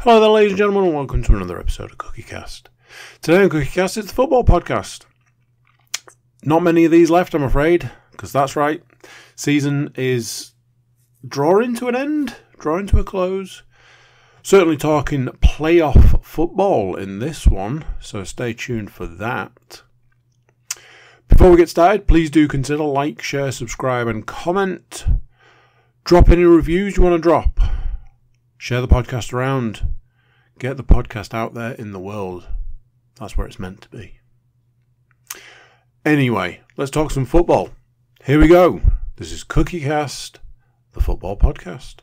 Hello there, ladies and gentlemen, and welcome to another episode of CookieCast. Today on CookieCast, it's the football podcast. Not many of these left, I'm afraid, because that's right, season is drawing to an end, drawing to a close. Certainly talking playoff football in this one, so stay tuned for that. Before we get started, please do consider like, share, subscribe, and comment. Drop any reviews you want to drop. Share the podcast around. Get the podcast out there in the world. That's where it's meant to be. Anyway, let's talk some football. Here we go. This is CookieCast, the football podcast.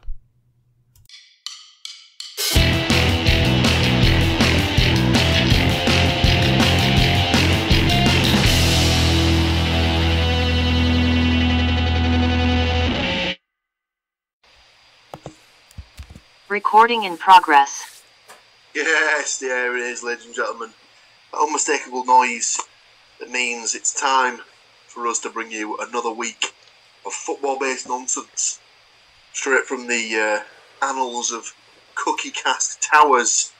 Recording in progress. Yes, there it is, ladies and gentlemen. That unmistakable noise that means it's time for us to bring you another week of football-based nonsense. Straight from the annals of CookieCast Towers.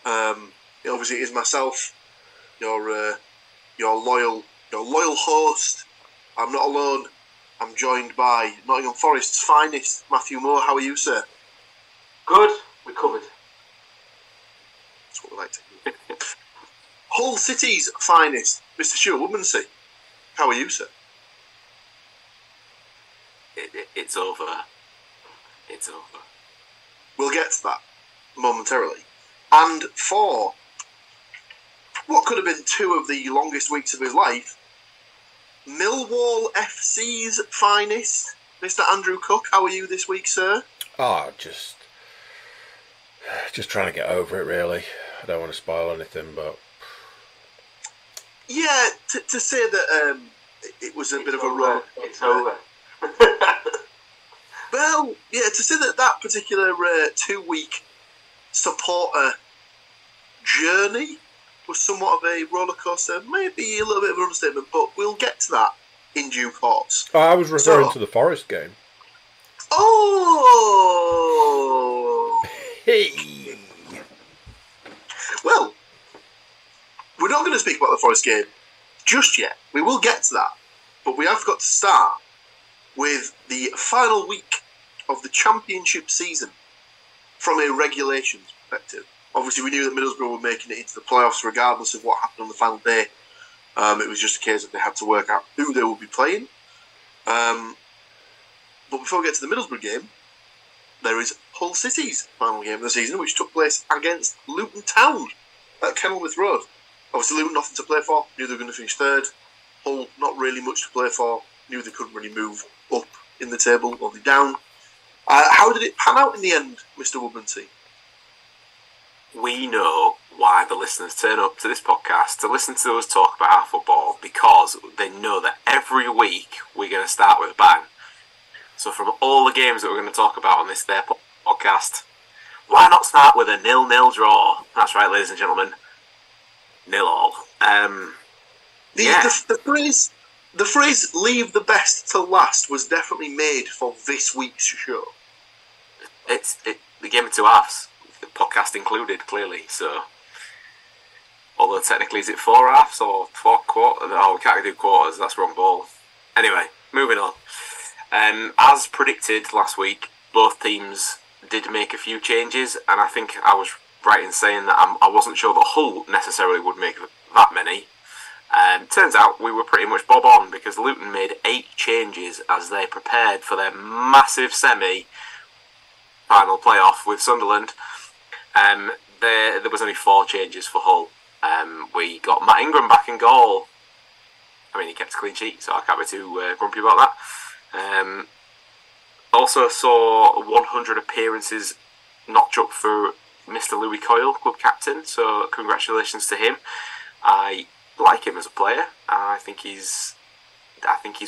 Obviously, it is myself, your loyal host. I'm not alone. I'm joined by Nottingham Forest's finest, Matthew Moore. How are you, sir? Good, we covered. That's what we like to do. Hull City's finest, Mr. Stuart Woodmansey. How are you, sir? It's over. It's over. We'll get to that momentarily. And for what could have been two of the longest weeks of his life, Millwall FC's finest, Mr. Andrew Cook. How are you this week, sir? Oh, just trying to get over it, really. I don't want to spoil anything, but... Yeah, to say that it was a bit of a roll. It's over. Well, yeah, to say that particular 2-week supporter journey was somewhat of a roller coaster, maybe a little bit of an understatement, but we'll get to that in due course. Oh, I was referring to the Forest game. Oh! Hey! Well, we're not going to speak about the Forest game just yet. We will get to that. But we have got to start with the final week of the championship season from a regulations perspective. Obviously, we knew that Middlesbrough were making it into the playoffs regardless of what happened on the final day. It was just a case that they had to work out who they would be playing. But before we get to the Middlesbrough game, there is Hull City's final game of the season, which took place against Luton Town at Kenilworth Road. Obviously, Luton nothing to play for, knew they were going to finish third. Hull not really much to play for, knew they couldn't really move up in the table, only down. How did it pan out in the end, Mr. Woodmansey? We know why the listeners turn up to this podcast to listen to us talk about our football, because they know that every week we're going to start with a bang. So from all the games that we're going to talk about on this podcast, why not start with a 0-0 draw? That's right, ladies and gentlemen. 0-all. The phrase "leave the best to last" was definitely made for this week's show. It's the game of two halves, the podcast included, clearly. So, although technically, is it 4 halves or 4 quarters? Oh, we can't do quarters. That's wrong ball. Anyway, moving on. As predicted last week, both teams did make a few changes, and I think I was right in saying that I wasn't sure that Hull necessarily would make that many. Turns out we were pretty much bob on, because Luton made 8 changes as they prepared for their massive semi-final playoff with Sunderland. There was only 4 changes for Hull. We got Matt Ingram back in goal. I mean, he kept a clean sheet, so I can't be too grumpy about that. Also saw 100 appearances notch up for Mr. Louis Coyle, club captain, so congratulations to him. I like him as a player. I think he's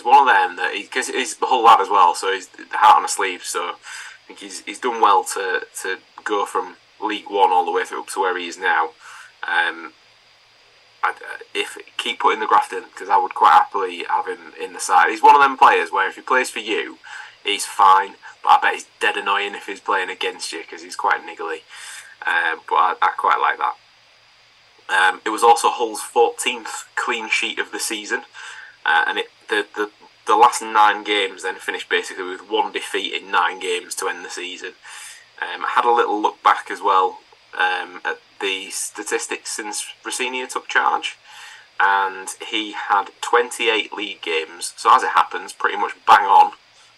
one of them that because he's the whole lad as well, so he's the heart on the sleeve. So I think he's done well to go from League One all the way through up to where he is now. If keep putting the graft in, because I would quite happily have him in the side. He's one of them players where if he plays for you, he's fine, but I bet he's dead annoying if he's playing against you, because he's quite niggly. but I quite like that. It was also Hull's 14th clean sheet of the season, and the last 9 games then finished basically with 1 defeat in 9 games to end the season. I had a little look back as well at the statistics since Rossini took charge, and he had 28 league games, so as it happens, pretty much bang on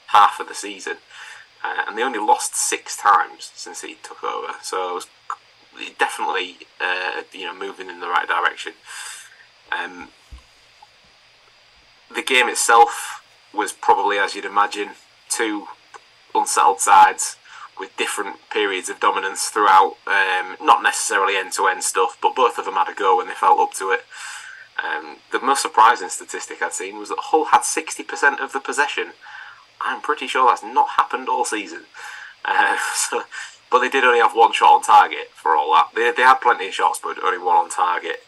half of the season, and they only lost 6 times since he took over, so it was definitely moving in the right direction. The game itself was probably, as you'd imagine, 2 unsettled sides with different periods of dominance throughout, not necessarily end-to-end stuff, but both of them had a go when they felt up to it. The most surprising statistic I'd seen was that Hull had 60% of the possession. I'm pretty sure that's not happened all season. But they did only have 1 shot on target for all that. They had plenty of shots, but only 1 on target.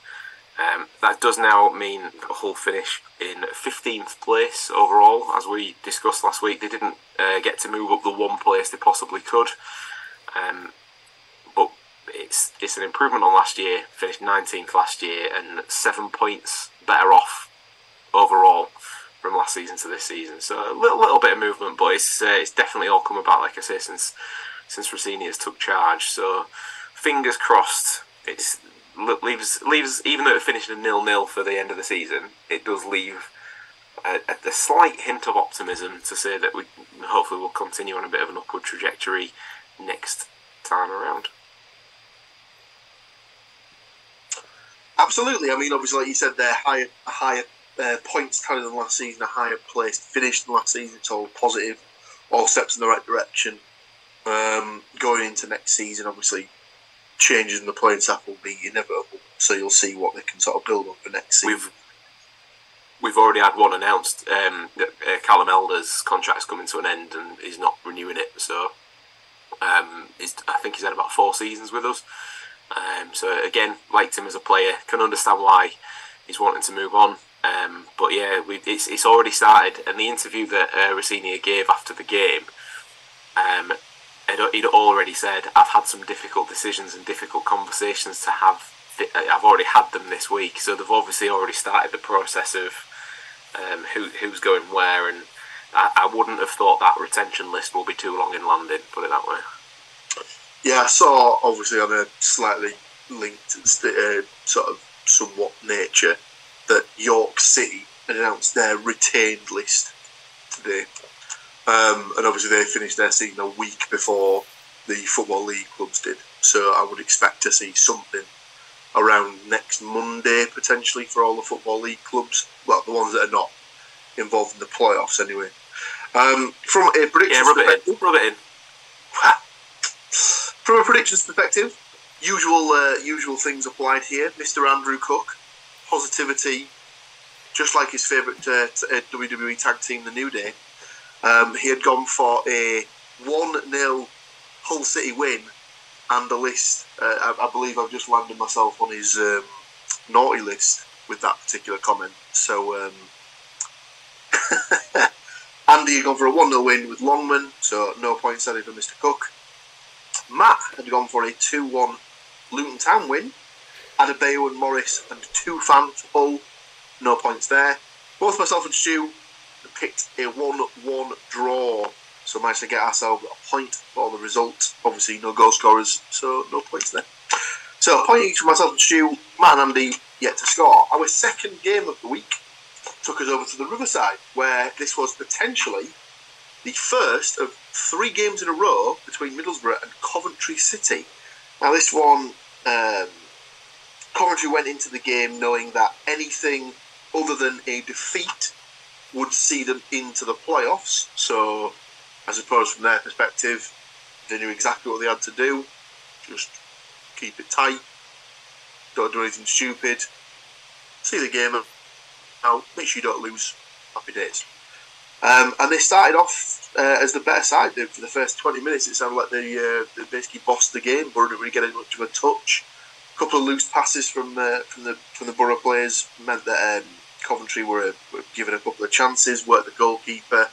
That does now mean Hull finish in 15th place overall. As we discussed last week, they didn't get to move up the 1 place they possibly could. But it's an improvement on last year. Finished 19th last year and 7 points better off overall from last season to this season. So a little bit of movement, but it's definitely all come about, like I say, since Rossini has took charge. So fingers crossed. It leaves even though it finished a 0-0 for the end of the season, it does leave a slight hint of optimism to say that we hopefully will continue on a bit of an upward trajectory next time around. Absolutely. I mean, obviously, like you said, they're higher points tally than last season, a higher place finished than last season. It's all positive, all steps in the right direction. Going into next season, obviously, changes in the playing staff will be inevitable, so you'll see what they can sort of build on for next season. We've already had one announced. That Callum Elder's contract's coming to an end and he's not renewing it, so I think he's had about 4 seasons with us. So again, liked him as a player, can understand why he's wanting to move on. But yeah, it's already started, and the interview that Rossini gave after the game, he'd already said, I've had some difficult decisions and difficult conversations to have. I've already had them this week, so they've obviously already started the process of who's going where, and I wouldn't have thought that retention list will be too long in landing, put it that way. Yeah, I saw, obviously, on a slightly linked sort of somewhat nature, that York City had announced their retained list today. And obviously they finished their season a week before the Football League clubs did. So I would expect to see something around next Monday, potentially, for all the Football League clubs. Well, the ones that are not involved in the playoffs, anyway. From a predictions perspective... Rub it in. From a predictions perspective, usual things applied here. Mr. Andrew Cook, positivity, just like his favourite WWE tag team, The New Day. He had gone for a 1-0 Hull City win and a list. I believe I've just landed myself on his naughty list with that particular comment. So Andy had gone for a 1-0 win with Longman, so no points added for Mr. Cook. Matt had gone for a 2-1 Luton Town win. Adebayo and Morris and 2 fans Hull, no points there. Both myself and Stu picked a 1-1 draw, so managed to get ourselves a point for the result. Obviously no goal scorers, so no points there. So a point each for myself and Stu. Matt and Andy yet to score. Our second game of the week took us over to the Riverside, where this was potentially the first of 3 games in a row between Middlesbrough and Coventry City. Now this one, Coventry went into the game knowing that anything other than a defeat would see them into the playoffs. So I suppose from their perspective, they knew exactly what they had to do. Just keep it tight, don't do anything stupid, see the game out, make sure you don't lose. Happy days. And they started off as the better side. For the first 20 minutes, it sounded like they basically bossed the game. Borough didn't really get much of a touch. A couple of loose passes from the Borough players meant that Coventry were given a couple of chances. Worked the goalkeeper,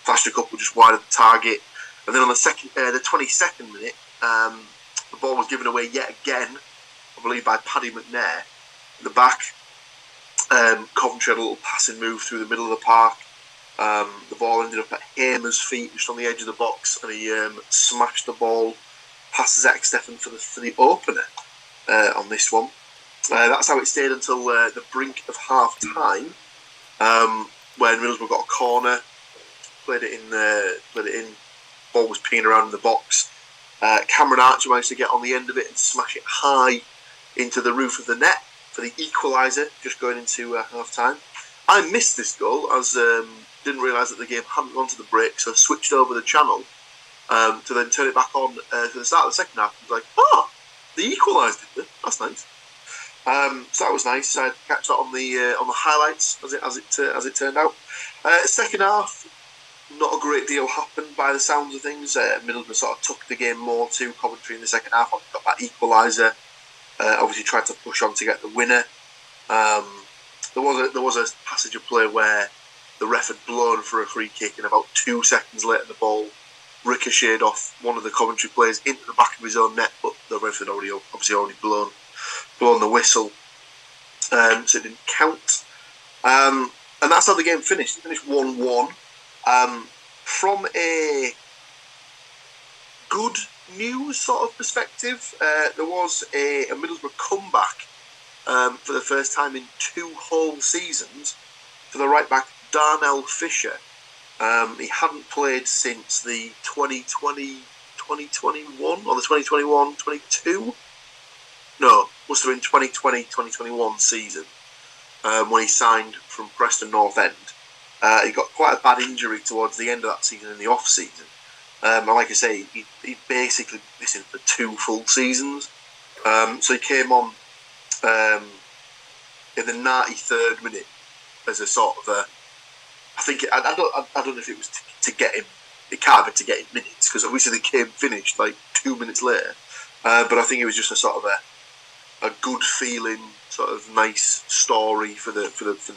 flashed a couple just wide of the target, and then on the 22nd minute, The ball was given away yet again, I believe, by Paddy McNair in the back. Coventry had a little passing move through the middle of the park. The ball ended up at Hamer's feet, just on the edge of the box, and he smashed the ball past Zach Steffen for the opener on this one. That's how it stayed until the brink of half time, when Middlesbrough got a corner, played it in. Ball was pinging around in the box. Cameron Archer managed to get on the end of it and smash it high into the roof of the net for the equaliser, just going into half time. I missed this goal, as didn't realise that the game hadn't gone to the break, so I switched over the channel to then turn it back on for the start of the second half. I was like, they equalised it. That's nice. So that was nice. I catch that on the highlights as it turned out. Second half, not a great deal happened by the sounds of things. Middlesbrough sort of took the game more to Coventry in the second half. Got that equaliser. Obviously tried to push on to get the winner. There was a passage of play where the ref had blown for a free kick, and about 2 seconds later the ball ricocheted off one of the Coventry players into the back of his own net, but the ref had already blown the whistle, so it didn't count. And that's how the game finished. It finished 1-1. From a good news sort of perspective, there was a Middlesbrough comeback for the first time in 2 whole seasons for the right back Darnell Fisher. He hadn't played since the 2020-2021 or the 2021-22. No, must have been 2020-2021 season, when he signed from Preston North End. He got quite a bad injury towards the end of that season in the off-season. And like I say, he basically missing for 2 full seasons. So he came on in the 93rd minute as a sort of a... I don't know if it was to get him... It can't have been to get him minutes, because obviously the game finished like 2 minutes later. But I think it was just a sort of a good feeling, sort of nice story for the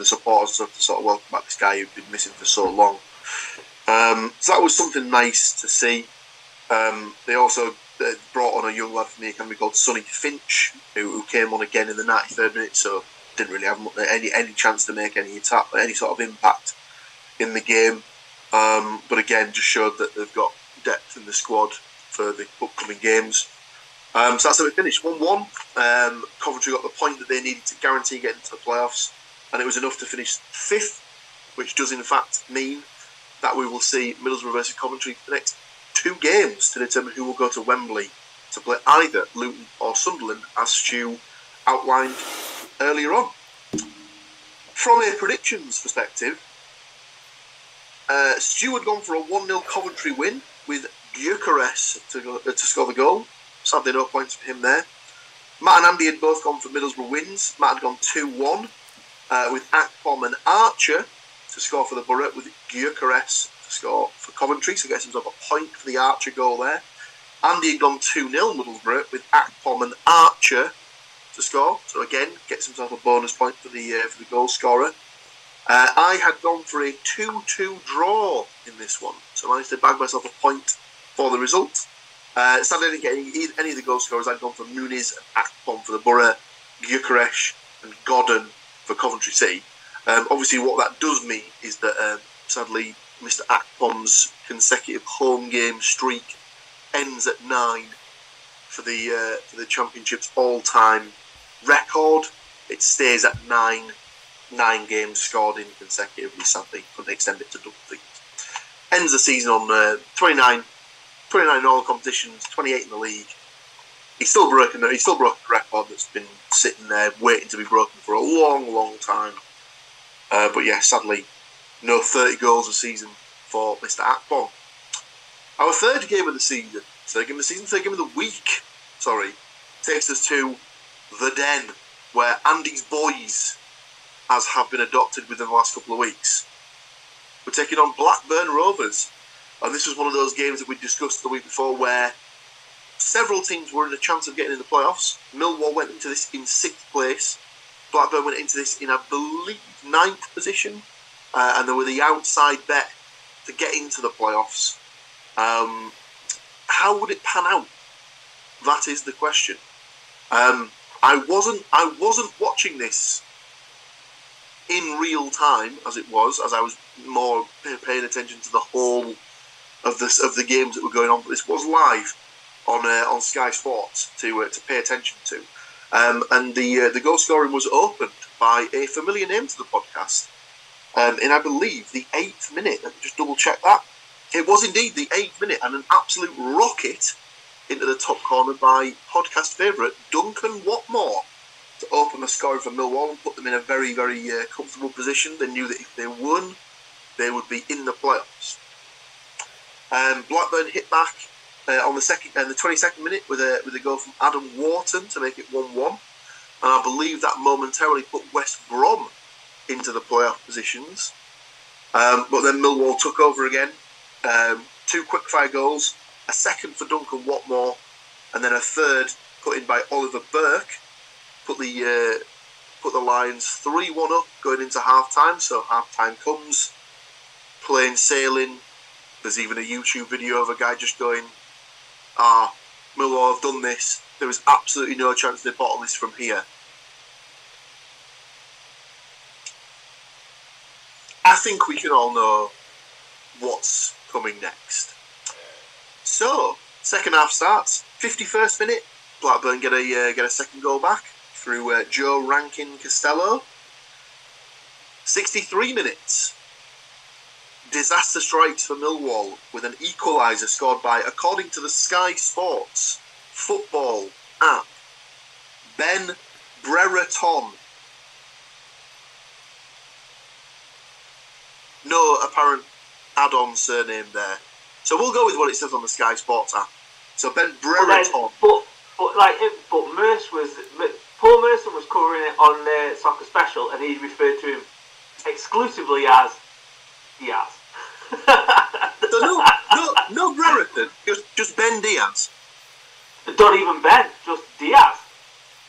supporters to sort of welcome back this guy who'd been missing for so long. So that was something nice to see. They also brought on a young lad from the academy called Sonny Finch, who came on again in the 93rd minute, so didn't really have any chance to make any sort of impact in the game. But again, just showed that they've got depth in the squad for the upcoming games. So that's how it finished, 1-1. Coventry got the point that they needed to guarantee getting to the playoffs, and it was enough to finish 5th, which does in fact mean that we will see Middlesbrough versus Coventry for the next 2 games to determine who will go to Wembley to play either Luton or Sunderland, as Stu outlined earlier on. From a predictions perspective, Stu had gone for a 1-0 Coventry win with Gyökeres to score the goal. Sadly, no points for him there. Matt and Andy had both gone for Middlesbrough wins. Matt had gone 2-1 with Akpom and Archer to score for the Borough, with Gyökeres to score for Coventry, so gets himself a point for the Archer goal there. Andy had gone 2-0 Middlesbrough with Akpom and Archer to score, so again gets himself a bonus point for the goal scorer. I had gone for a 2-2 draw in this one, so I managed to bag myself a point for the result. Sadly, I didn't get any of the goal scorers. I'd gone for Muniz and Akpom for the Borough, Gyökeres and Godden for Coventry City. Obviously, what that does mean is that sadly, Mr. Akpom's consecutive home game streak ends at 9 for the Championship's all-time record. It stays at 9 games scored in consecutively. Sadly, couldn't extend it to double figures. Ends the season on 29 in all competitions, 28 in the league. He's still broken a record that's been sitting there waiting to be broken for a long time. But yeah, sadly, no 30 goals a season for Mr. Akpom. Our third game of the season, third game of the week, takes us to The Den, where Andy's boys have been adopted within the last couple of weeks. We're taking on Blackburn Rovers. And this was one of those games that we discussed the week before where several teams were in a chance of getting in the playoffs. Millwall went into this in 6th place. Blackburn went into this in, I believe, 9th position. And they were the outside bet to get into the playoffs. How would it pan out? That is the question. I wasn't watching this in real time as I was more paying attention to the whole of the games that were going on. But this was live on Sky Sports to pay attention to, and the goal scoring was opened by a familiar name to the podcast, in I believe the 8th minute. Let me just double check that. It was indeed the 8th minute, and an absolute rocket into the top corner by podcast favourite Duncan Watmore to open the scoring for Millwall and put them in a very, very comfortable position. They knew that if they won, they would be in the playoffs. Blackburn hit back on the 22nd minute with a goal from Adam Wharton to make it 1-1, and I believe that momentarily put West Brom into the playoff positions. But then Millwall took over again. 2 quick-fire goals, a second for Duncan Watmore, and then a third put in by Oliver Burke. Put the Lions 3-1 up going into half-time. So half-time comes, plain sailing. There's even a YouTube video of a guy just going, Millwall have done this. There is absolutely no chance they bottle this from here. I think we can all know what's coming next. So, second half starts. 51st minute, Blackburn get a second goal back through Joe Rankin Costello. 63 minutes. Disaster strikes for Millwall with an equaliser scored by, according to the Sky Sports football app, Ben Brereton. No apparent add-on surname there. So we'll go with what it says on the Sky Sports app. So Ben Brereton. But Paul Merson was covering it on the Soccer Special, and he referred to him exclusively as Diaz. So no Brereton, just Ben Diaz. Not even Ben, just Diaz.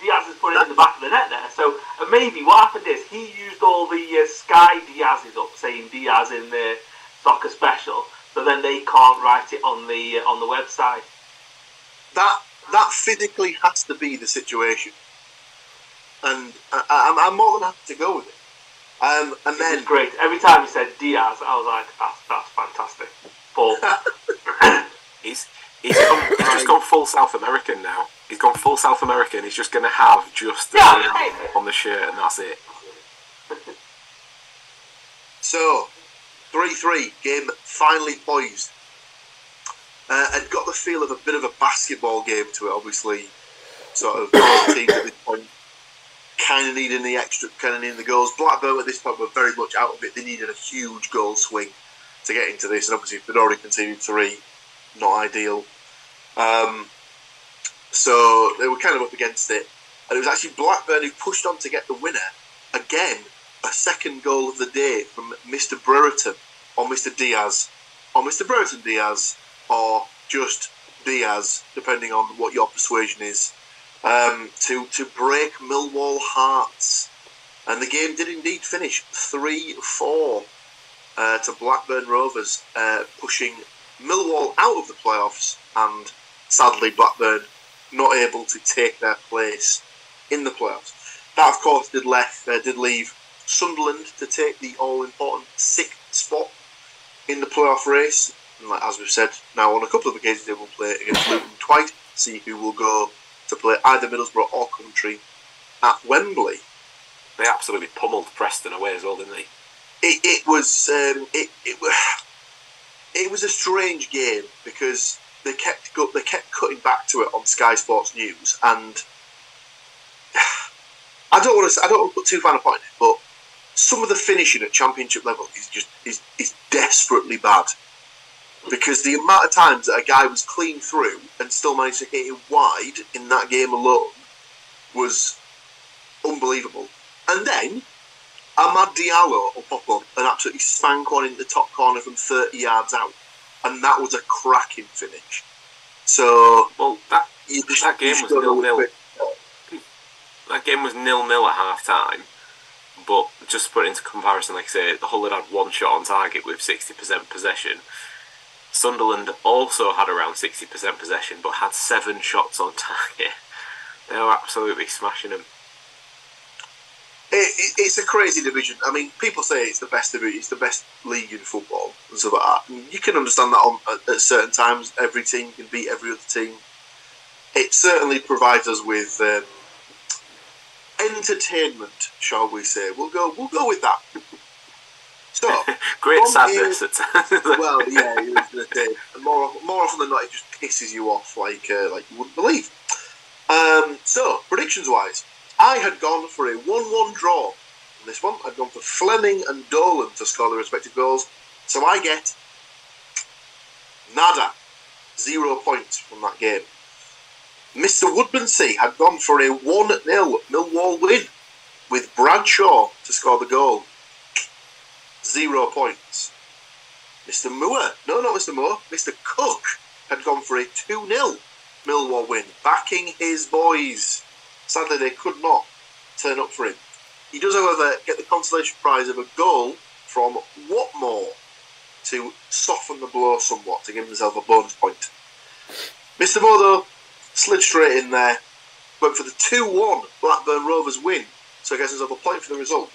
Diaz has put it in the back of the net there. So maybe what happened is he used all the Sky Diazes up, saying Diaz in the Soccer Special, so then they can't write it on the website. That physically has to be the situation, and I'm more than happy to go with it. And then it was great. Every time he said Diaz, I was like, that's fantastic. Paul. He's just gone full South American now. He's gone full South American. He's just going to have just the name on the shirt, and that's it. So, 3-3, game finally poised. And got the feel of a bit of a basketball game to it, obviously. Sort of both teams at this point kind of needing the extra, kind of needing the goals. Blackburn at this point were very much out of it. They needed a huge goal swing to get into this, and obviously if they'd already conceded 3, not ideal. So they were kind of up against it, and it was actually Blackburn who pushed on to get the winner. Again, a second goal of the day from Mr. Brereton, or Mr. Diaz, or Mr. Brereton Diaz, or just Diaz, depending on what your persuasion is, to break Millwall hearts. And the game did indeed finish 3-4 to Blackburn Rovers, pushing Millwall out of the playoffs, and sadly Blackburn not able to take their place in the playoffs. That, of course, did leave Sunderland to take the all-important 6th spot in the playoff race. And as we've said now on a couple of occasions, they will play against Luton twice, see who will go to play either Middlesbrough or Coventry at Wembley. They absolutely pummeled Preston away as well, didn't they? It was a strange game because they kept cutting back to it on Sky Sports News, and I don't want to put too fine a point in it, but some of the finishing at Championship level is desperately bad, because the amount of times that a guy was clean through and still managed to hit it wide in that game alone was unbelievable. And then Amad Diallo will pop up and absolutely spank one in the top corner from 30 yards out, and that was a cracking finish. So, well, that game was 0-0. That game was 0-0 at half time. But just to put it into comparison, like I say, Hull had one shot on target with 60% possession. Sunderland also had around 60% possession, but had 7 shots on target. They were absolutely smashing them. It's a crazy division. I mean, people say it's the best division, it's the best league in football and stuff like that. And you can understand that at certain times. Every team can beat every other team. It certainly provides us with entertainment, shall we say? We'll go with that. So great sadness here, at times. well, yeah, more often than not, it just pisses you off like you wouldn't believe. So predictions wise, I had gone for a 1-1 draw. On this one, I'd gone for Fleming and Dolan to score their respective goals. So I get nada, 0 points from that game. Mr. Woodmansey had gone for a 1-0 Millwall win with Bradshaw to score the goal. 0 points. Mr. Moore, no, not Mr. Moore, Mr. Cook had gone for a 2-0 Millwall win, backing his boys. Sadly, they could not turn up for him. He does, however, get the consolation prize of a goal from Watmore to soften the blow somewhat, to give himself a bonus point. Mr. Moore, though, slid straight in there, went for the 2-1 Blackburn Rovers win, so he gets himself a point for the result.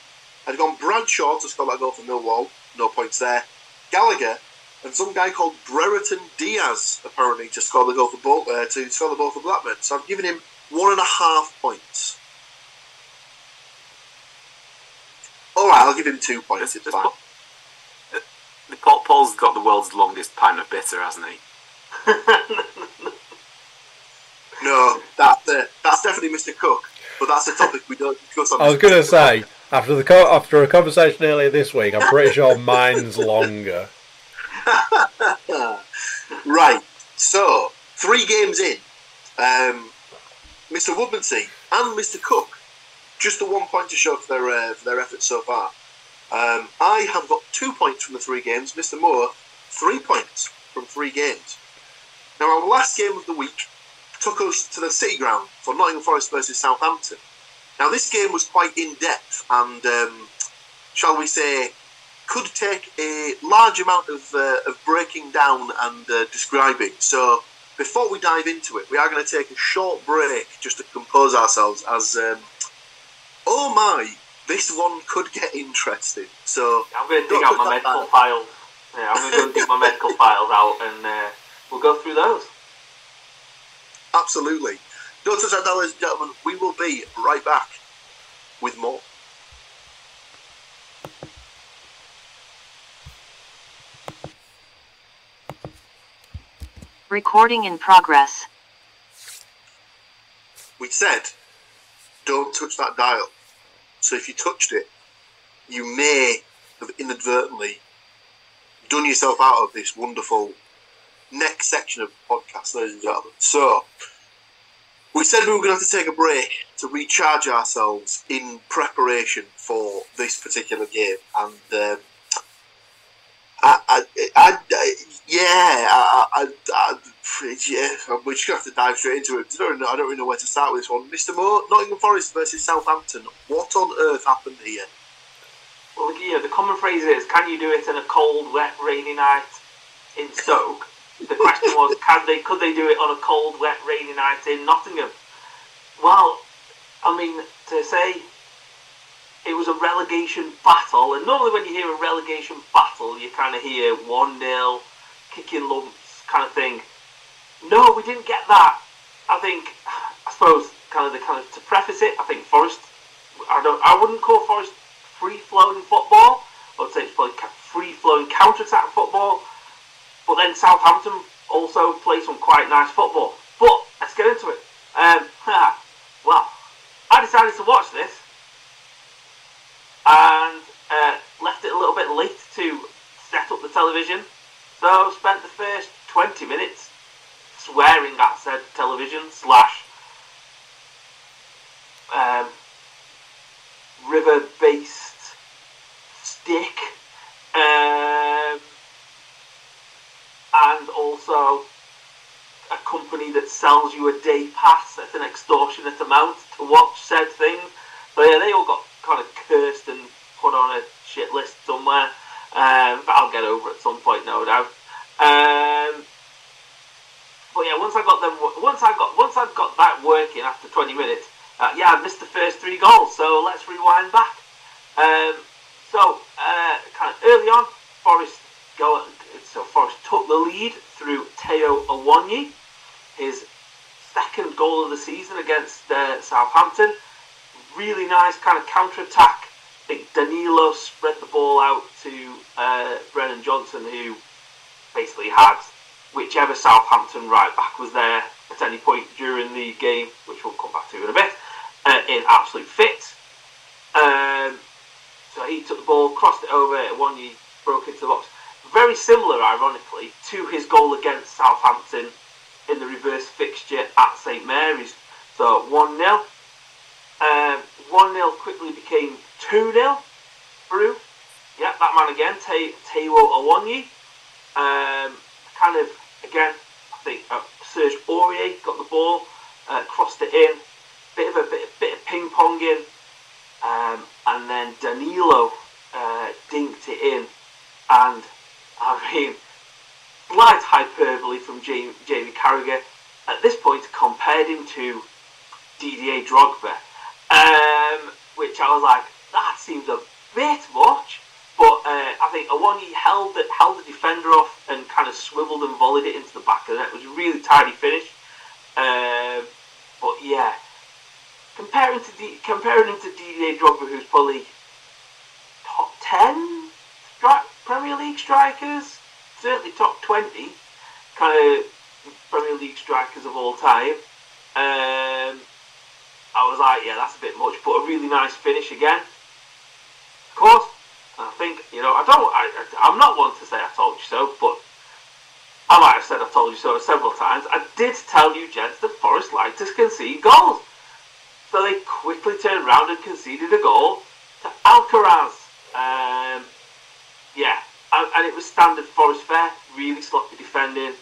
Had gone Bradshaw to score that goal for Millwall, no points there. Gallagher and some guy called Brereton Diaz apparently to score the goal for Blackburn. So I've given him 1.5 points. All right, I'll give him 2 points. It's fine. Paul's got the world's longest pint of bitter, hasn't he? No, that's definitely Mr. Cook, but that's a topic we don't discuss on. I was going to say, after a conversation earlier this week, I'm pretty sure mine's longer. Right, so 3 games in, Mr. Woodmansey and Mr. Cook, just the 1 point to show for their efforts so far. I have got 2 points from the 3 games. Mr. Moore, 3 points from 3 games. Now, our last game of the week took us to the City Ground for Nottingham Forest versus Southampton. Now, this game was quite in-depth and, shall we say, could take a large amount of breaking down and describing. So, before we dive into it, we are going to take a short break just to compose ourselves as, oh my, this one could get interesting. So, I'm going to dig out my medical files. Yeah, I'm going to go and dig my medical files out and we'll go through those. Absolutely. Don't touch that, ladies and gentlemen. We will be right back with more. Recording in progress. We said, don't touch that dial. So if you touched it, you may have inadvertently done yourself out of this wonderful next section of the podcast, ladies and gentlemen. So, we said we were going to have to take a break to recharge ourselves in preparation for this particular game. And we're just going to have to dive straight into it. I don't really know where to start with this one. Mr. Moore, Nottingham Forest versus Southampton. What on earth happened here? Well, the common phrase is, can you do it in a cold, wet, rainy night in Stoke? The question was, could they do it on a cold, wet, rainy night in Nottingham? Well, I mean, to say it was a relegation battle, and normally when you hear a relegation battle, you kind of hear 1-0, kicking lumps kind of thing. No, we didn't get that. I suppose, to preface it, I think Forest, I wouldn't call Forest free-flowing football. I would say it's probably free-flowing counter-attack football. But then Southampton also play some quite nice football. But let's get into it. Well, I decided to watch this and left it a little bit late to set up the television. So spent the first 20 minutes swearing at said television / river-based stick. And also a company that sells you a day pass at an extortionate amount to watch said things. So yeah, they all got kind of cursed and put on a shit list somewhere. But I'll get over at some point, no doubt. But yeah, once I got that working after 20 minutes, I missed the first 3 goals. So let's rewind back. Kind of early on, Forest took the lead through Teo Awoniyi, his second goal of the season against Southampton. Really nice kind of counter-attack. I think Danilo spread the ball out to Brennan Johnson, who basically had whichever Southampton right back was there at any point during the game, which we'll come back to in a bit, in absolute fits. So he took the ball, crossed it over, Awoniyi broke into the box. Very similar, ironically, to his goal against Southampton in the reverse fixture at St Mary's. So 1-0. 1-0 quickly became 2-0 through. Yeah, that man again, Teo Awoniyi. Kind of, again, I think Serge Aurier got the ball, crossed it in. Bit of ping-ponging. And then Danilo dinked it in. And, I mean, slight hyperbole from Jamie Carragher. At this point, compared him to Didier Drogba. Which I was like, that seems a bit much. But I think Awoniyi held the defender off and kind of swiveled and volleyed it into the back of the net. It was a really tidy finish. But yeah, comparing him to Didier Drogba, who's probably top 10 Premier League strikers, certainly top 20 kind of Premier League strikers of all time. I was like, yeah, that's a bit much, but a really nice finish again. Of course, I think, I'm not one to say I told you so, but I might have said I told you so several times. I did tell you, gents, that Forest like to concede goals. So they quickly turned round and conceded a goal to Alcaraz. And it was standard Forest fare, really sloppy defending.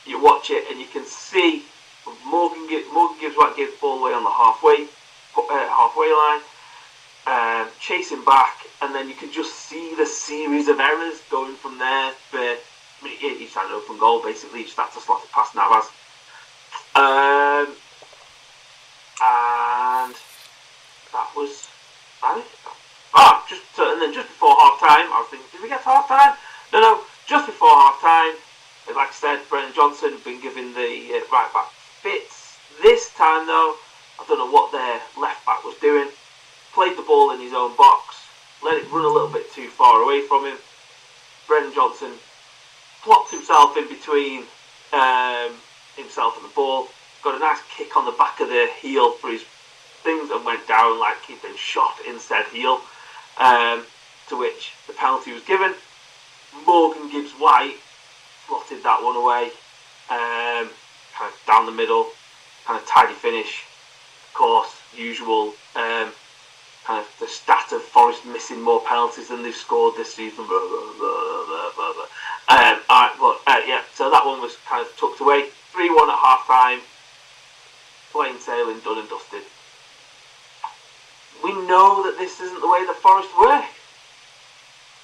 You watch it and you can see Morgan Gibbs White gave the ball away on the halfway line, chasing back, and then you can just see the series of errors going from there. But each had an open goal, basically. You just had to slot it past Navas. And that was that. And then just before half time, I was thinking, did we get to half time? No, just before half time, like I said, Brennan Johnson had been given the right back fits. This time, though, I don't know what their left back was doing. Played the ball in his own box, let it run a little bit too far away from him. Brennan Johnson plopped himself in between himself and the ball, got a nice kick on the back of the heel for his things and went down like he'd been shot in said heel, to which the penalty was given. Morgan Gibbs White slotted that one away, kind of down the middle, kind of tidy finish. Of course, usual kind of the stat of Forest missing more penalties than they've scored this season. So that one was kind of tucked away. 3-1 at half time. Plain sailing, done and dusted. We know that this isn't the way that Forest work.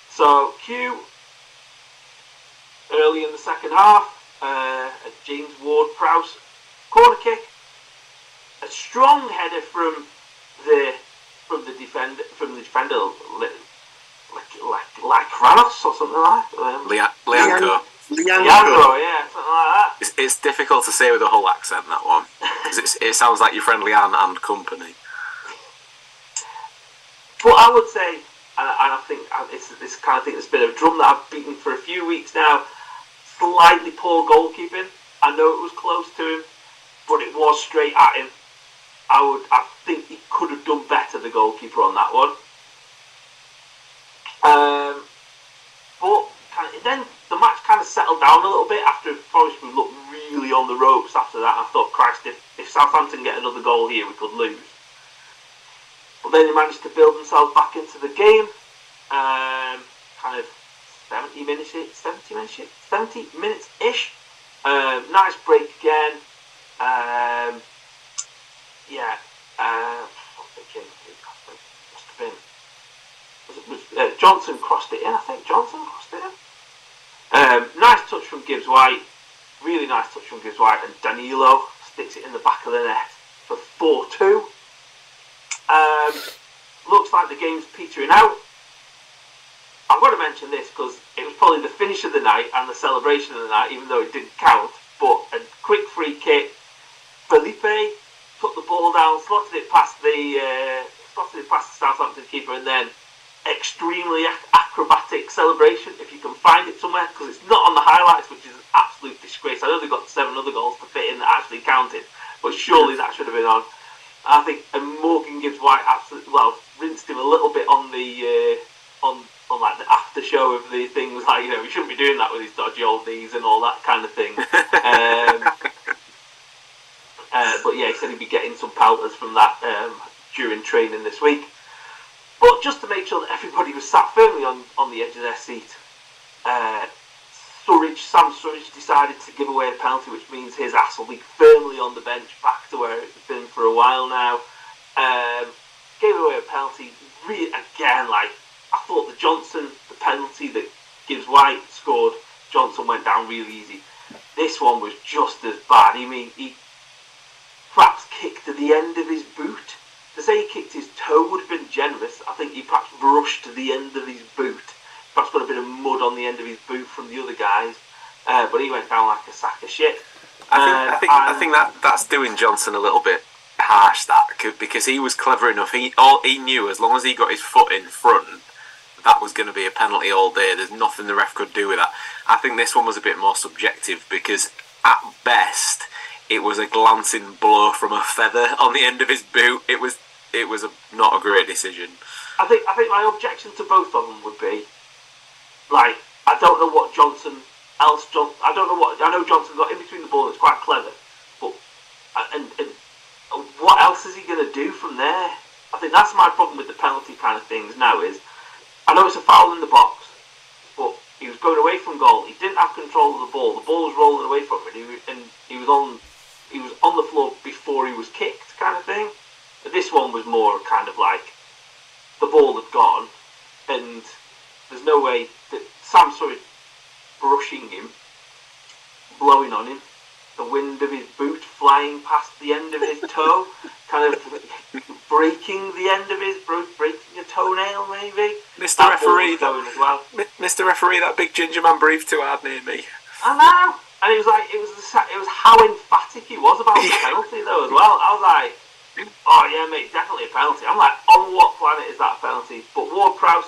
So Q, early in the second half, a James Ward-Prowse corner kick, a strong header from the defender, like Kranos or something like that. Leandro. Leandro, yeah, something like that. It's difficult to say with a whole accent, that one. It sounds like your friend Leanne and company. But I would say, and I think it's this kind of thing that's been a drum that I've beaten for a few weeks now, slightly poor goalkeeping. I know it was close to him, but it was straight at him. I think he could have done better, the goalkeeper, on that one. But then the match kind of settled down a little bit after Forest looked really on the ropes after that. I thought, Christ, if Southampton get another goal here, we could lose. But then they managed to build themselves back into the game. Kind of 70 minutes-ish. Nice break again. Must have been. Johnson crossed it in, I think. Nice touch from Gibbs White, really nice touch from Gibbs White, and Danilo sticks it in the back of the net for 4-2. Looks like the game's petering out. I've got to mention this because it was probably the finish of the night and the celebration of the night, even though it didn't count. But a quick free kick. Felipe took the ball down, slotted it past the Southampton keeper, and then extremely acrobatic celebration, if you can find it somewhere, because it's not on the highlights, which is an absolute disgrace. I know they got 7 other goals to fit in that actually counted, but surely that should have been on. I think Morgan Gibbs White absolutely rinsed him a little bit on the on like the after show of the things, like, you know, he shouldn't be doing that with his dodgy old knees and all that kind of thing. But yeah, he said he'd be getting some powders from that during training this week. But just to make sure that everybody was sat firmly on the edge of their seat, Sam Surridge decided to give away a penalty, which means his ass will be firmly on the bench, back to where it's been for a while now. Gave away a penalty, again, like, I thought the penalty that Gibbs White scored, Johnson went down really easy. This one was just as bad. I mean, he perhaps kicked to the end of his boot. To say he kicked his toe would have been generous. I think he perhaps brushed to the end of his boot. Perhaps got a bit of mud on the end of his boot from the other guys. But he went down like a sack of shit. I think that's doing Johnson a little bit harsh, because he was clever enough. He knew as long as he got his foot in front, that was going to be a penalty all day. There's nothing the ref could do with that. I think this one was a bit more subjective, because at best it was a glancing blow from a feather on the end of his boot. It was not a great decision. I think my objection to both of them would be, like, I don't know what I know Johnson got in between the ball. It's quite clever, but and what else is he going to do from there? I think that's my problem with the penalty kind of things now. Is I know it's a foul in the box, but he was going away from goal. He didn't have control of the ball. The ball was rolling away from him, and he was on the floor before he was kicked, kind of thing. But this one was more kind of like the ball had gone, and there's no way that Sam Surridge brushing him, blowing on him, the wind of his boot flying past the end of his toe, kind of breaking the end of his breaking a toenail, maybe. Mr. Referee, Mr. Referee, that big ginger man breathed too hard near me. I know, and it was how emphatic he was about the penalty though as well. I was like, oh yeah, mate, definitely a penalty. I'm like, on what planet is that a penalty? But Ward-Prowse,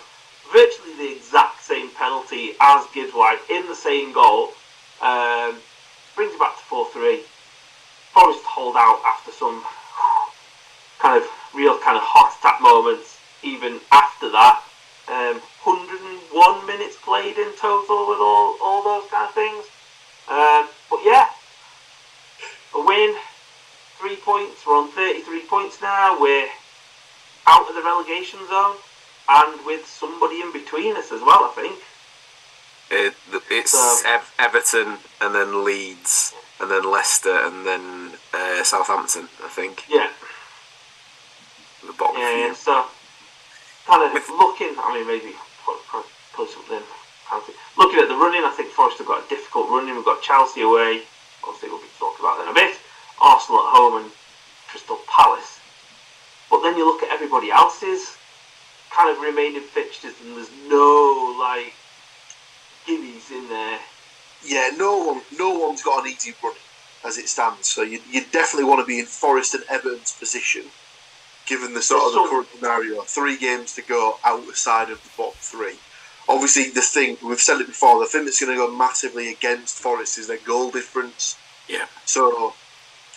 virtually the exact same penalty as Gibbs White in the same goal, brings it back to 4-3. Forest hold out after some kind of real kind of heart attack moments. Even after that, 101 minutes played in total with all those kind of things. But yeah, a win, 3 points. We're on 33 points now. We're out of the relegation zone, and with somebody in between us as well, I think. It's Everton, and then Leeds, and then Leicester, and then Southampton, I think. Yeah. The bottom few. So kind of looking, I mean, maybe put something. Looking at the running, I think Forest have got a difficult running. We've got Chelsea away, obviously we'll be talking about that in a bit. Arsenal at home and Crystal Palace. But then you look at everybody else's kind of remaining fixtures, and there's no like gimmies in there. Yeah, no one's got an easy run as it stands. So you definitely want to be in Forest and Everton's position, given the sort of the current scenario. 3 games to go outside of the bottom 3. Obviously, the thing we've said it before. The thing that's going to go massively against Forest is their goal difference. Yeah. So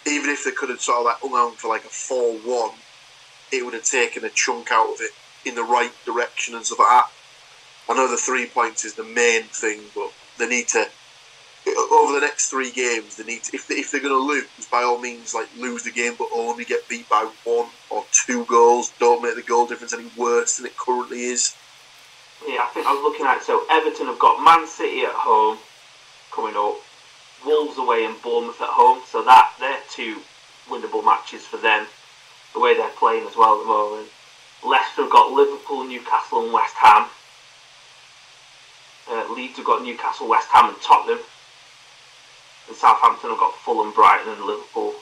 even if they could have sort of like hung on for like a 4-1, it would have taken a chunk out of it in the right direction and stuff like that. I know the 3 points is the main thing, but they need to, over the next 3 games, they need to, if they're going to lose, by all means, like lose the game, but only get beat by 1 or 2 goals. Don't make the goal difference any worse than it currently is. Yeah, I think I was looking at it. So Everton have got Man City at home coming up, Wolves away and Bournemouth at home. So they're 2 winnable matches for them, the way they're playing as well at the moment. Leicester have got Liverpool, Newcastle and West Ham. Leeds have got Newcastle, West Ham and Tottenham. and Southampton have got Fulham, Brighton, and Liverpool.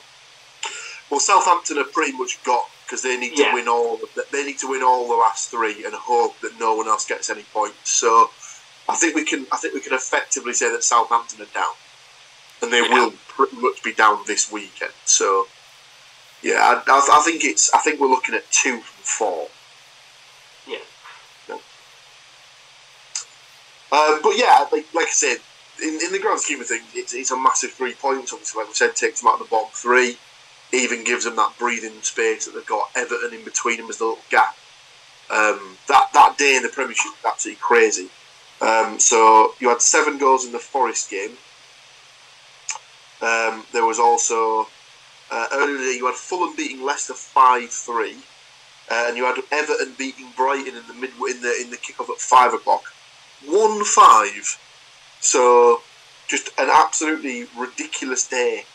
Well, Southampton are pretty much got because they need to win all. They need to win all the last three and hope that no one else gets any points. So, I think we can effectively say that Southampton are down, and they will pretty much be down this weekend. So, yeah, I think we're looking at 2 from 4. Yeah. But yeah, like I said, in the grand scheme of things, it's a massive 3 points. Obviously, like we said, takes them out of the bottom 3. Even gives them that breathing space that they've got Everton in between them as the little gap. That day in the Premiership was absolutely crazy. So you had 7 goals in the Forest game. There was also earlier you had Fulham beating Leicester 5-3, and you had Everton beating Brighton in the kickoff at 5 o'clock, 1-5. So just an absolutely ridiculous day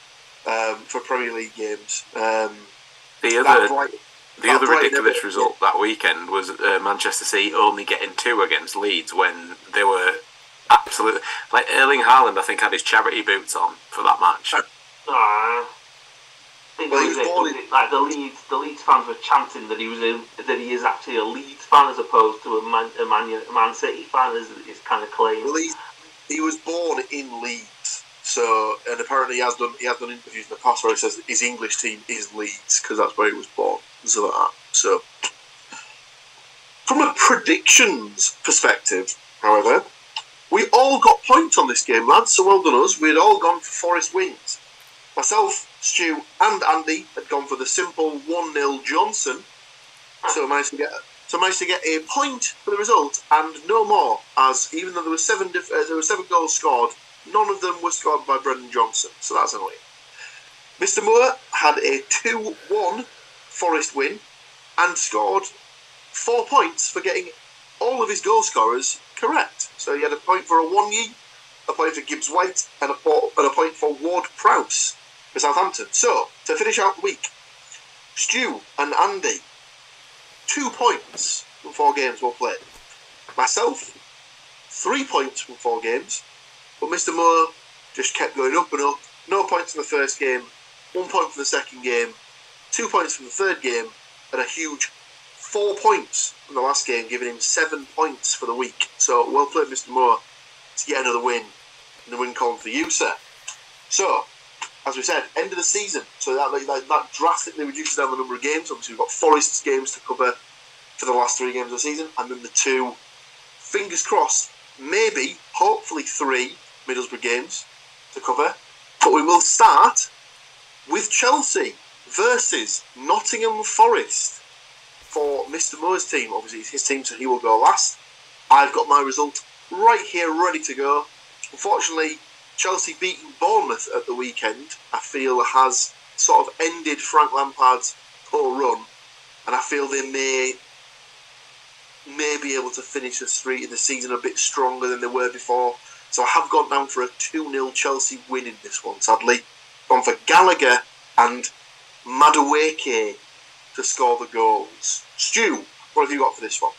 for Premier League games. The other ridiculous result that weekend was Manchester City only getting 2 against Leeds when they were absolutely like Erling Haaland. I think had his charity boots on for that match. The Leeds fans were chanting that he is actually a Leeds fan as opposed to a Man City fan. Is kind of claim. Well, he was born in Leeds, so and apparently he has done interviews in the past where he says that his English team is Leeds because that's where he was born. So from a predictions perspective, however, we all got points on this game, lads. So well done us. We had all gone for Forest wins. Myself, Stu, and Andy had gone for the simple 1-0 Johnson. So I managed to get a point for the result and no more. As even though there were 7 goals scored, none of them were scored by Brendan Johnson. So that's annoying. Mr. Moore had a 2-1 Forest win and scored 4 points for getting all of his goal scorers correct. So he had a point for Awonyi, a point for Gibbs White, and a point for Ward Prowse for Southampton. So to finish out the week, Stu and Andy, 2 points from 4 games well played. Myself, 3 points from 4 games, but Mr. Moore just kept going up and up. No points in the first game, 1 point from the second game, 2 points from the third game, and a huge 4 points from the last game, giving him 7 points for the week. So well played, Mr. Moore, to get another win in the win column for you, sir. So, as we said, end of the season. So that drastically reduces down the number of games. Obviously, we've got Forest's games to cover for the last 3 games of the season, and then the 2, fingers crossed, maybe, hopefully 3 Middlesbrough games to cover. But we will start with Chelsea versus Nottingham Forest for Mr. Moore's team. Obviously, it's his team, so he will go last. I've got my result right here, ready to go. Unfortunately, Chelsea beating Bournemouth at the weekend, I feel, has sort of ended Frank Lampard's poor run, and I feel they may be able to finish the street in the season a bit stronger than they were before. So I have gone down for a 2-0 Chelsea win in this one, sadly. Gone for Gallagher and Madueke to score the goals. Stu, what have you got for this one?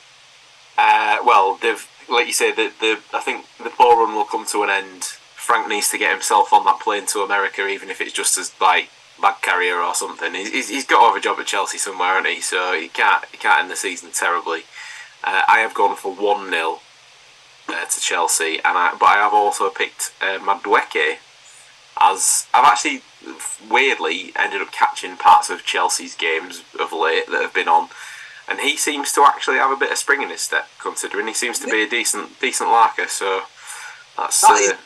Well, they've, like you said, I think the poor run will come to an end. Frank needs to get himself on that plane to America, even if it's just as like bag carrier or something. He's got to have a job at Chelsea somewhere, hasn't he? So he can't end the season terribly. I have gone for 1-0 to Chelsea, but I have also picked Madueke, as I've actually weirdly ended up catching parts of Chelsea's games of late that have been on, and he seems to actually have a bit of spring in his step, considering he seems to be a decent larker. So that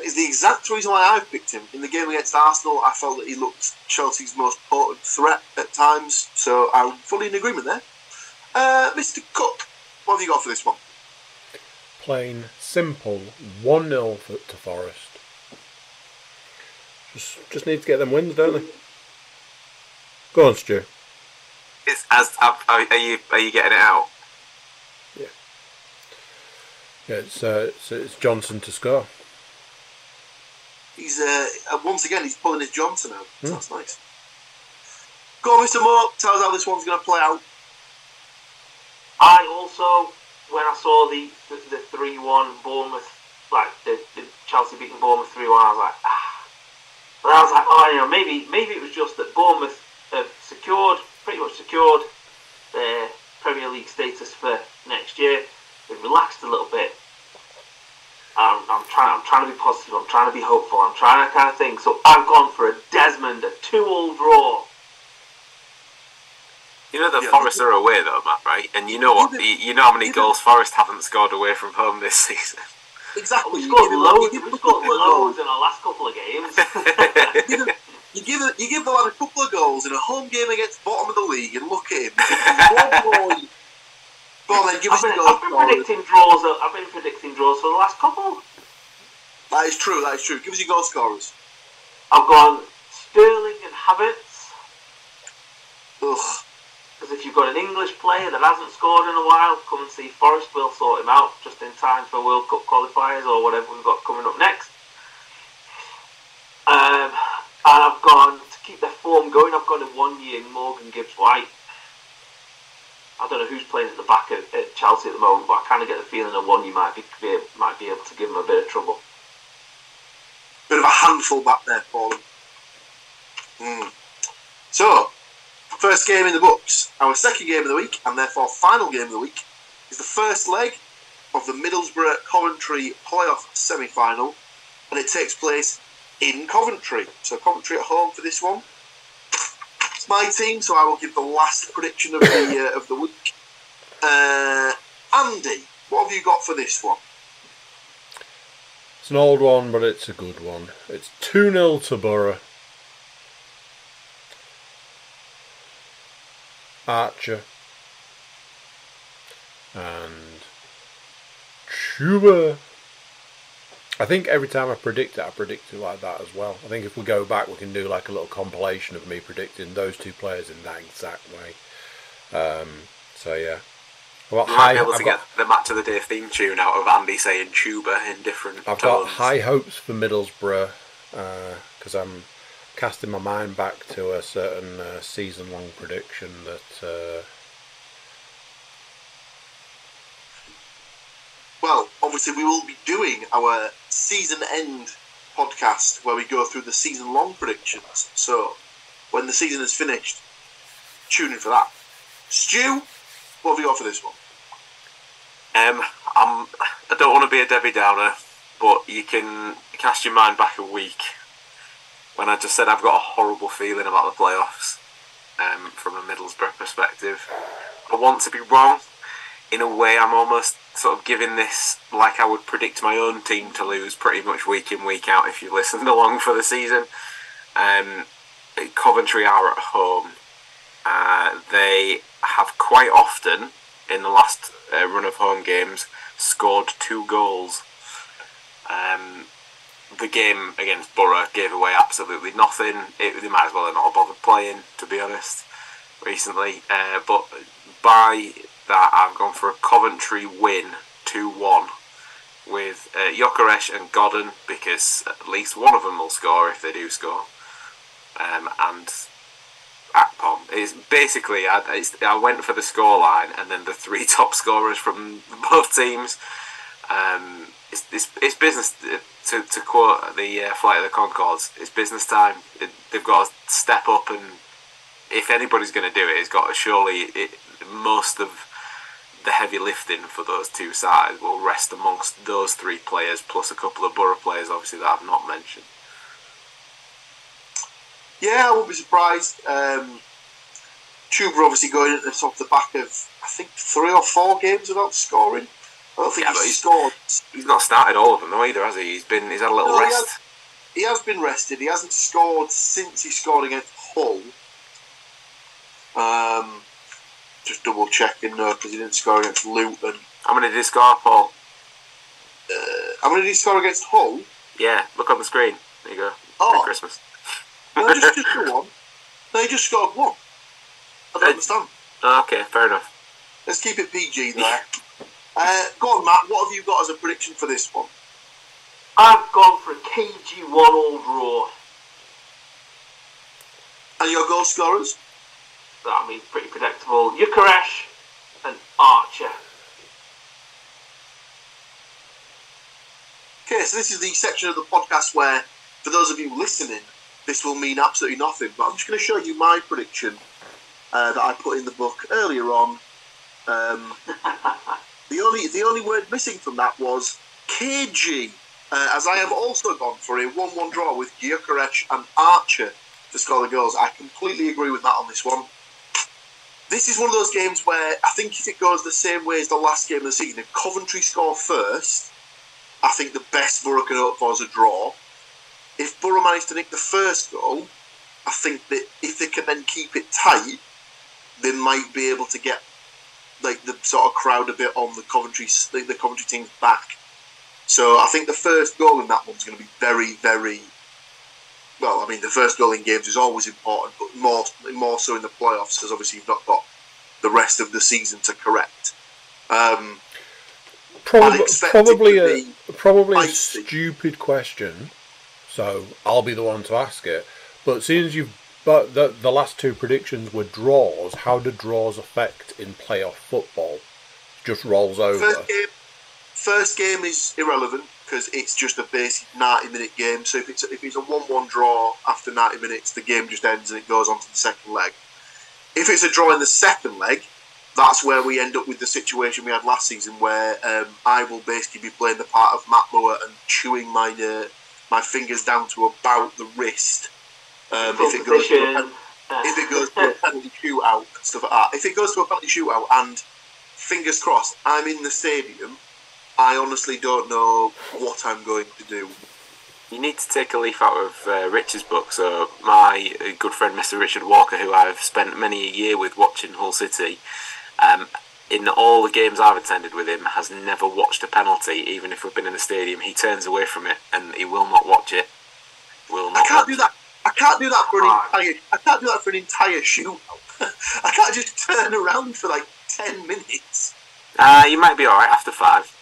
is the exact reason why I've picked him. In the game against Arsenal, I felt that he looked Chelsea's most potent threat at times, so I'm fully in agreement there. Mr. Cook, what have you got for this one? Plain, simple, 1-0 to Forest. Just need to get them wins, don't they? Go on, Stu. Are you getting it out? Yeah. Yeah, it's Johnson to score. He's once again he's pulling his Johnson out. So that's nice. Go on, Mr. Moore. Tell us how this one's going to play out. I also, when I saw the 3-1 Bournemouth, like the Chelsea beating Bournemouth 3-1, I was like, But I was like, maybe it was just that Bournemouth have pretty much secured their Premier League status for next year. They've relaxed a little bit. I'm trying to be positive. I'm trying to be hopeful. I'm trying to kind of think. So I've gone for a Desmond, a 2-2 draw. You know Forest are away though, Matt, right? And you know what? You know how many goals Forest haven't scored away from home this season. Exactly. We've scored loads in our last couple of games. you give the lad a couple of goals in a home game against bottom of the league, and look at him. Go on then, give us the goals. I've been predicting draws for the last couple. That is true. Give us your goal scorers. I've gone Sterling and Havertz. Ugh. Because if you've got an English player that hasn't scored in a while, come and see Forest. We'll sort him out just in time for World Cup qualifiers or whatever we've got coming up next. And I've gone, to keep their form going, I've gone a 1-year Morgan Gibbs-White. I don't know who's playing at the back at Chelsea at the moment, but I kind of get the feeling that 1 year might be able to give him a bit of trouble. Bit of a handful back there for him. So, first game in the books. Our second game of the week, and therefore final game of the week, is the first leg of the Middlesbrough-Coventry playoff semi-final, and it takes place in Coventry. So Coventry at home for this one. It's my team, so I will give the last prediction of the week. Andy, what have you got for this one? It's an old one, but it's a good one. It's 2-0 to Borough. Archer and Chuba. I think every time I predict it like that as well. I think if we go back, we can do like a little compilation of me predicting those two players in that exact way. So yeah. Well, you might be able to get the match of the day theme tune out of Andy saying Chuba in different tones. I've got high hopes for Middlesbrough because I'm casting my mind back to a certain season-long prediction that... Well, obviously we will be doing our season-end podcast where we go through the season-long predictions. So, when the season is finished, tune in for that. Stu, what have you got for this one? I don't want to be a Debbie Downer, but you can cast your mind back a week when I just said I've got a horrible feeling about the playoffs from a Middlesbrough perspective. I want to be wrong. In a way, I'm almost sort of giving this like I would predict my own team to lose pretty much week in, week out if you listened along for the season. Coventry are at home. They have quite often, in the last run of home games, scored 2 goals. The game against Borough gave away absolutely nothing. They might as well have not bothered playing, to be honest, recently. But by that, I've gone for a Coventry win 2-1 with Gyökeres and Godden, because at least one of them will score if they do score. And Akpom. It's basically, I went for the scoreline and then the 3 top scorers from both teams. It's business, to quote the Flight of the Conchords, it's business time. They've got to step up, and if anybody's going to do it, it's got to surely, most of the heavy lifting for those two sides will rest amongst those 3 players, plus a couple of Borough players, obviously, that I've not mentioned. Yeah, I won't be surprised. Chuba obviously going at the top of the back of, I think, 3 or 4 games without scoring. I don't think he's scored. He's not started all of them though either, has he? He's had a little rest. He has been rested. He hasn't scored since he scored against Hull. Just double checking now because he didn't score against Luton. How many did he score, Paul? How many did he score against Hull? Yeah, look on the screen. There you go. Oh. Merry Christmas. No, just the one. No, he just scored 1. I don't understand. Okay, fair enough. Let's keep it PG there. Go on, Matt. What have you got as a prediction for this one? I've gone for a KG 1-1 draw. And your goal scorers? I mean, pretty predictable. Gyökeres and Archer. Okay, so this is the section of the podcast where, for those of you listening, this will mean absolutely nothing. But I'm just going to show you my prediction that I put in the book earlier on. The only word missing from that was KG, as I have also gone for a 1-1 draw with Gyökeres and Archer to score the goals. I completely agree with that on this one. This is one of those games where I think if it goes the same way as the last game of the season, if Coventry score first, I think the best Borough can hope for is a draw. If Borough manage to nick the first goal, I think that if they can then keep it tight, they might be able to get like the sort of crowd a bit on the Coventry team's back. So I think the first goal in that one's going to be very, very... Well, I mean, the first goal in games is always important, but more so in the playoffs, because obviously you've not got the rest of the season to correct. Probably a stupid question, so I'll be the one to ask it. But seeing as the last two predictions were draws, how do draws affect in playoff football? It just rolls over. First game is irrelevant because it's just a basic 90-minute game. So if it's a 1-1 draw after 90 minutes, the game just ends and it goes on to the second leg. If it's a draw in the second leg, that's where we end up with the situation we had last season, where I will basically be playing the part of MacLeod and chewing my fingers down to about the wrist. If it goes to a penalty shootout and stuff like that. If it goes to a penalty shootout and fingers crossed, I'm in the stadium, I honestly don't know what I'm going to do. You need to take a leaf out of Richard's book. So my good friend Mr. Richard Walker, who I've spent many a year with watching Hull City, in all the games I've attended with him, has never watched a penalty, even if we've been in the stadium. He turns away from it and he will not watch it. I can't do that. I can't do that for an entire shootout. I can't just turn around for like 10 minutes. You might be alright after 5.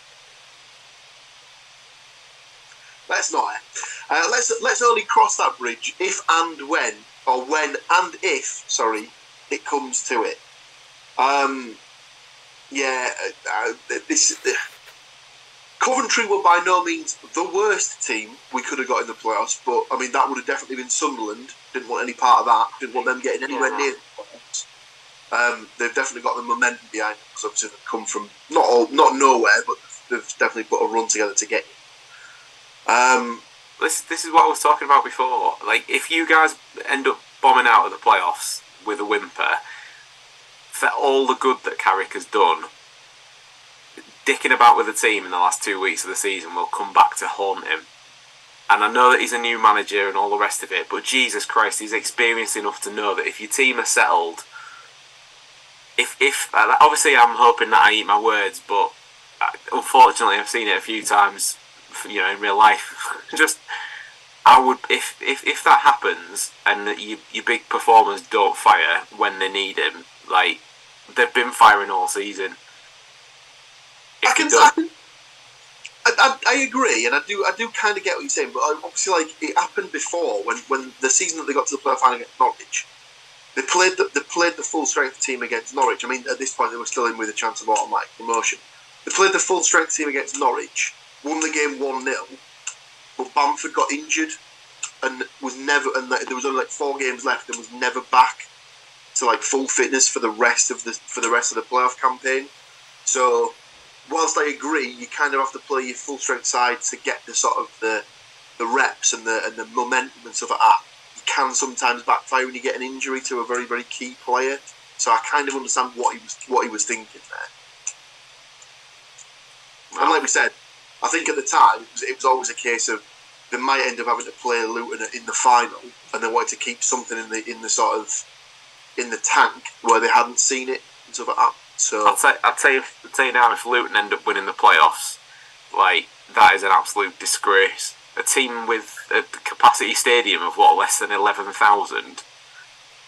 Let's not. Let's only cross that bridge if and when, or when and if, sorry, it comes to it. Coventry were by no means the worst team we could have got in the playoffs, but I mean that would have definitely been Sunderland. Didn't want any part of that. Didn't want them getting anywhere near the playoffs. They've definitely got the momentum behind them because obviously they've come from not nowhere, but they've definitely put a run together to get in. This is what I was talking about before. Like, if you guys end up bombing out of the playoffs with a whimper, for all the good that Carrick has done, dicking about with the team in the last 2 weeks of the season will come back to haunt him. And I know that he's a new manager and all the rest of it, but Jesus Christ, he's experienced enough to know that if your team are settled, if obviously I'm hoping that I eat my words, but unfortunately I've seen it a few times, you know, in real life. I would, if that happens and that your big performers don't fire when they need him, like they've been firing all season. I agree, and I do kind of get what you're saying, but obviously, like, it happened before when the season that they got to the playoff final against Norwich, they played the full strength team against Norwich. I mean, at this point they were still in with a chance of automatic promotion. They played the full strength team against Norwich, won the game 1-0, but Bamford got injured and was never, and there was only like 4 games left and was never back to like full fitness for the rest of the playoff campaign. So, whilst I agree, you kind of have to play your full strength side to get the sort of the reps and the momentum and stuff like that. You can sometimes backfire when you get an injury to a very, very key player. So I kind of understand what he was thinking there. And like we said, I think at the time it was always a case of they might end up having to play Luton in the final, and they wanted to keep something in the tank where they hadn't seen it and stuff like that. So I'll tell you now, if Luton end up winning the playoffs, like, that is an absolute disgrace. A team with a capacity stadium of less than 11,000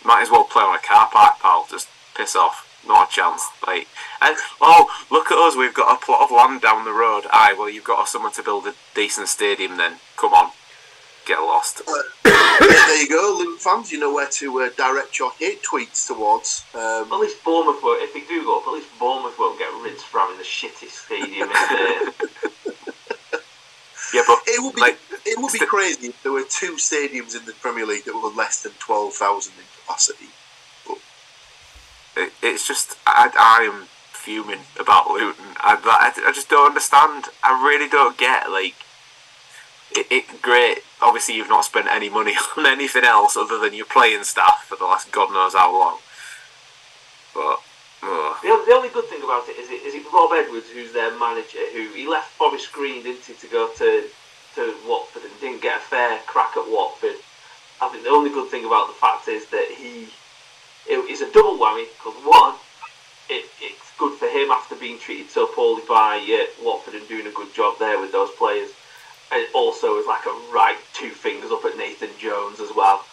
might as well play on a car park, pal. Just piss off. Not a chance. Like, and, oh, look at us, we've got a plot of land down the road. Aye, well, you've got somewhere to build a decent stadium then. Come on. Get lost. There you go, Luton fans. You know where to direct your hate tweets towards. At least Bournemouth won't, if they do go up, at least Bournemouth won't get rinsed for having the shittest stadium in there. Yeah, but it It would be crazy if there were 2 stadiums in the Premier League that were less than 12,000 in capacity. But it's just, I am fuming about Luton. I just don't understand. I really don't get, like, great. Obviously, you've not spent any money on anything else other than your playing staff for the last God knows how long. But the only good thing about it is Rob Edwards, who's their manager, who he left Forest Green, didn't he, to go to Watford and didn't get a fair crack at Watford. I think the only good thing about the fact is that it's a double whammy, because one, it's good for him after being treated so poorly by Watford and doing a good job there with those players. And it also is like a right 2 fingers up at Nathan Jones as well.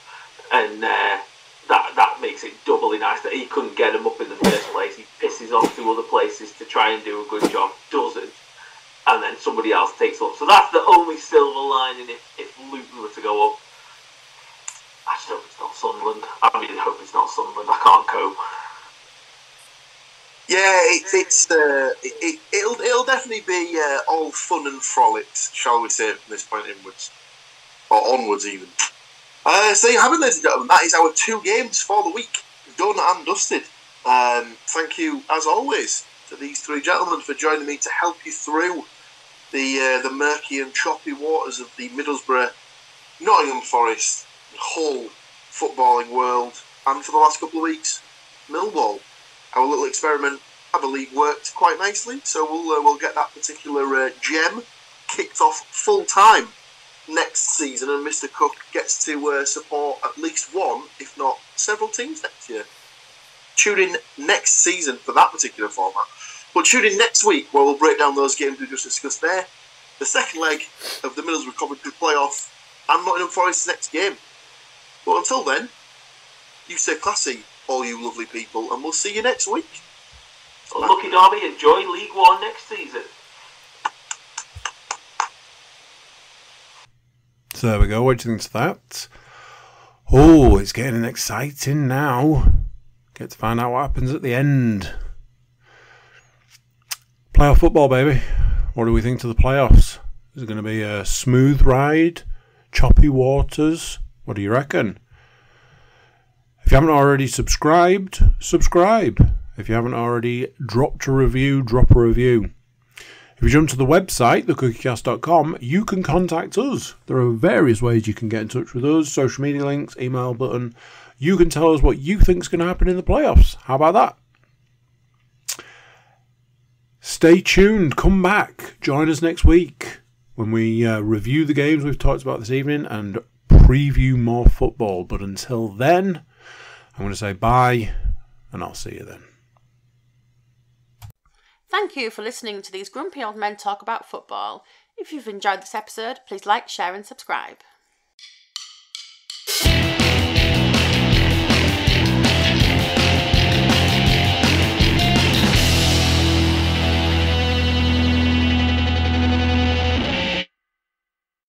And that makes it doubly nice that he couldn't get him up in the first place. He pisses off to other places to try and do a good job, doesn't, and then somebody else takes up. So that's the only silver lining if Luton were to go up. I just hope it's not Sunderland. I really hope it's not Sunderland. I can't cope. yeah, it'll definitely be all fun and frolics, shall we say, from this point inwards, or onwards even. So you have it, ladies and gentlemen. That is our 2 games for the week, done and dusted. Thank you, as always, to these 3 gentlemen for joining me to help you through the murky and choppy waters of the Middlesbrough, Nottingham Forest, Hull footballing world, and for the last couple of weeks, Millwall. Our little experiment, I believe, worked quite nicely, so we'll get that particular gem kicked off full time next season, and Mr. Cook gets to support at least one, if not several teams next year. Tune in next season for that particular format. But tune in next week where we'll break down those games we just discussed there, the second leg of the Middlesbrough Coventry playoff, and Nottingham Forest's next game. But until then, you stay classy, all you lovely people, and we'll see you next week. Lucky Derby, enjoy League One next season. So there we go. What do you think of that? Oh, it's getting exciting now. Get to find out what happens at the end. Playoff football, baby. What do we think to the playoffs? Is it going to be a smooth ride? Choppy waters? What do you reckon? If you haven't already subscribed, subscribe. If you haven't already dropped a review, drop a review. If you jump to the website, thecookiecast.com, you can contact us. There are various ways you can get in touch with us. Social media links, email button. You can tell us what you think is going to happen in the playoffs. How about that? Stay tuned. Come back. Join us next week when we review the games we've talked about this evening and preview more football. But until then, I'm going to say bye, and I'll see you then. Thank you for listening to these grumpy old men talk about football. If you've enjoyed this episode, please like, share and subscribe.